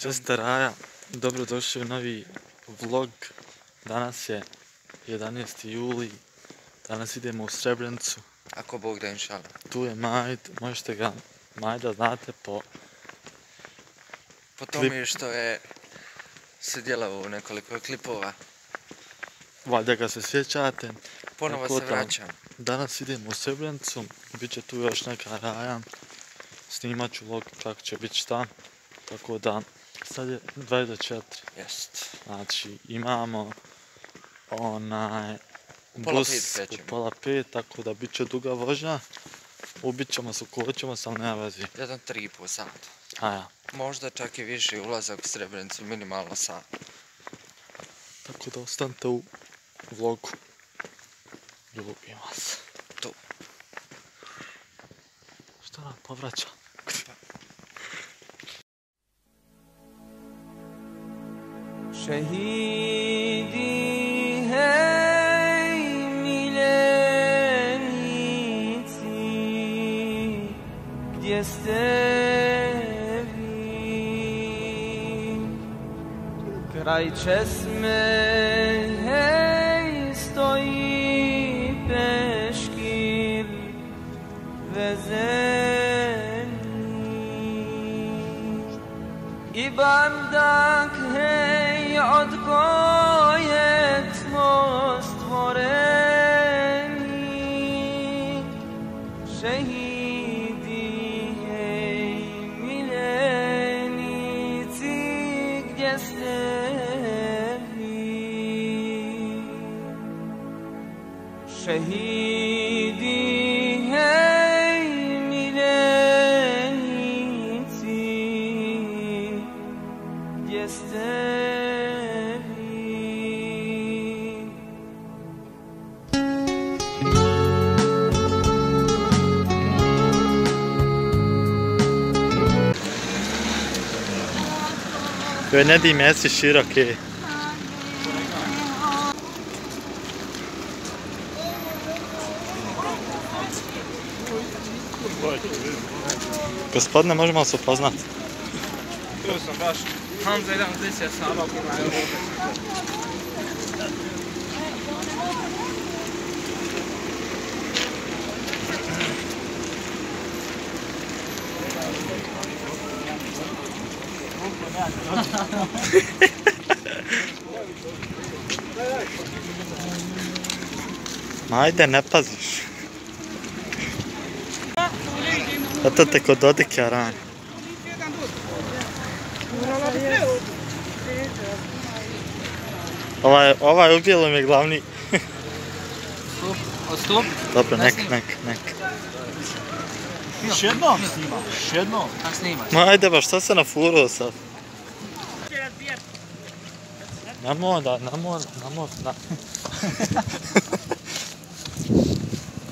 Jeste Raja, dobrodošli u novi vlog. Danas je 11. juli, danas idemo u Srebrenicu. Ako Bog da, inšala. Tu je Majd, možete ga Majda znate po tome što je sudjela u nekoliko klipova. Valjda ga se sjećate. Ponovo se vraćam. Danas idemo u Srebrenicu, bit će tu još neka Raja. Snimat ću vlog kako će biti šta. Tako da, sad je 24. Jest. Znači, imamo bus u pola 5, tako da bit će duga vožnja. Ubit ćemo se, koćemo se, ali nema vezi. 1,5 sata. A ja. Možda čak i više, ulazak u Srebrenicu, minimalno sat. Tako da ostanite u vlogu. Ljubim vas. Tu. Što nam povraća? Šehidi, hej, miljenici, gdje ste vi? Kraj česme, hej, stoji peškir vezeni i bardak, hej, od kojeg smo stvoreni. Šehidi, hej, miljenici, gdje ste vi? Šehidi, hej, miljenici, gdje ste vi? Joj, ne di mesi široke. Gospodine, možemo se upoznati? Tu sam baš Hamza 1 10 Saba kuna je ovdje. Ajde, ne paziš. Zato te kod Dodika rani. Ovaj u bijelom je glavni. Odstup? Dobro, nek. Još jednom snimaš, još jednom. Kako snimaš? Ma ajde ba, što se nafuruo sad?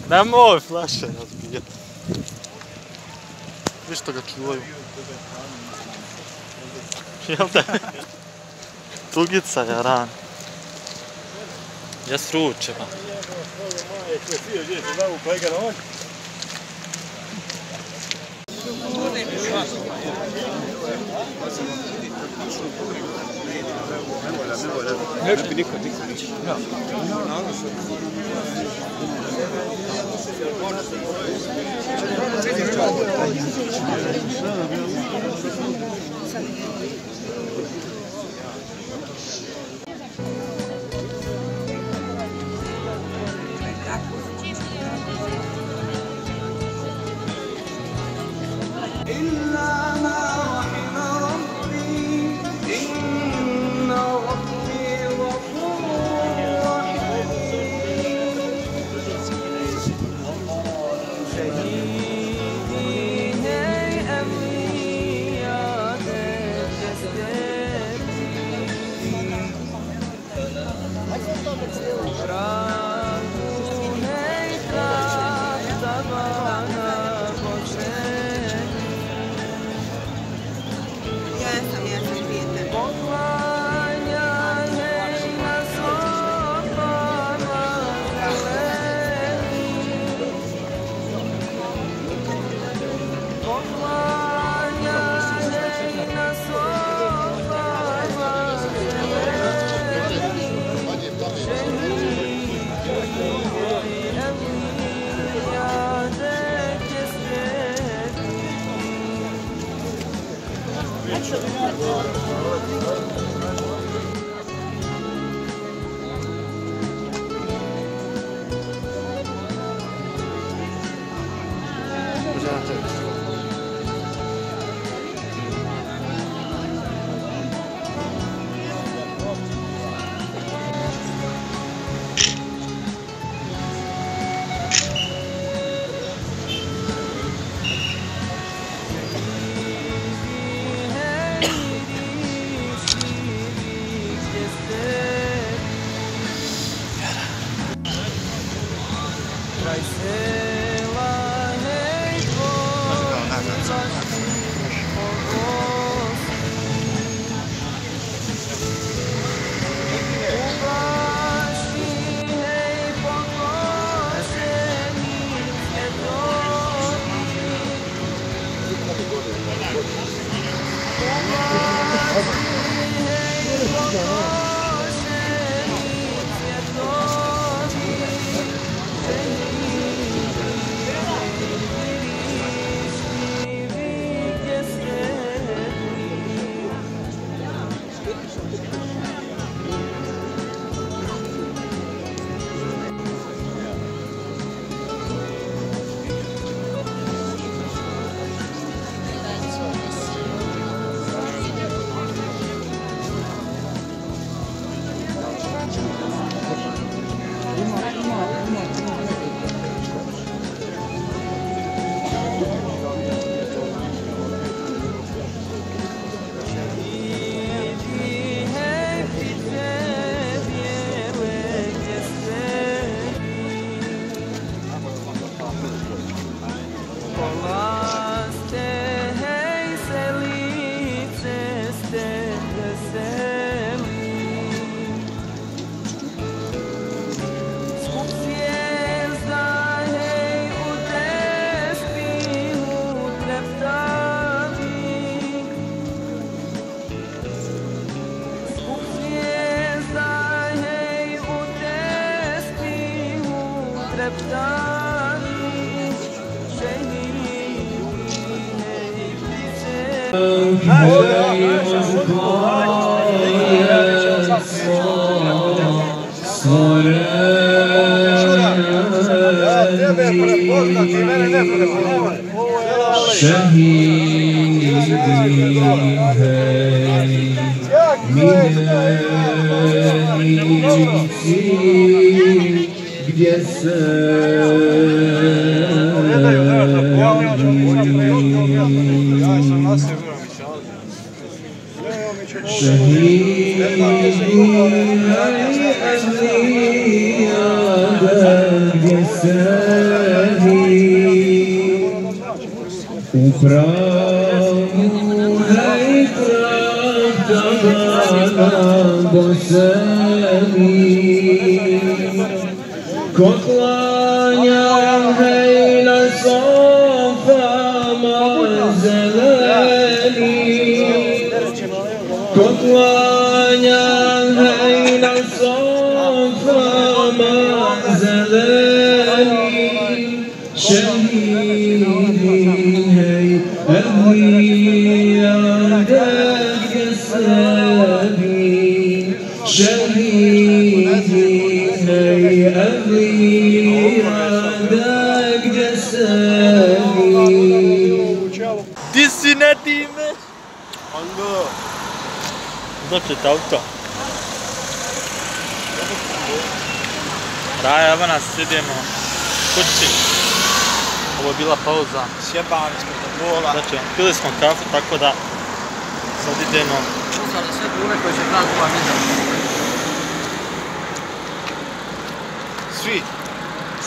Nemoj flaše razbijati. Viš što ga čuvaju. Jel da? Tugica je ran. Ja s ručima. Ne bi niko. Dođete auto. Raja, evo nas, idemo kući. Ovo je bila pauza. Sjebani smo do bola. Znači, pili smo kafu, tako da sad idemo. Pozdrav za sve bune koji će gledati ovaj video. Svi,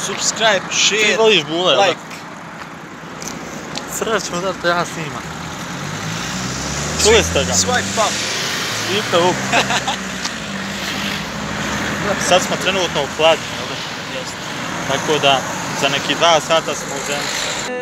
subscribe, Ti share, voliš bule, jel da? like. Sada ćemo da ja snimam. Čuli ste ga? Swipe up. Svipe up. Sad smo trenutno u hladnju, jel da? Jeste. Tako da, za neki 2 sata smo u Zenici.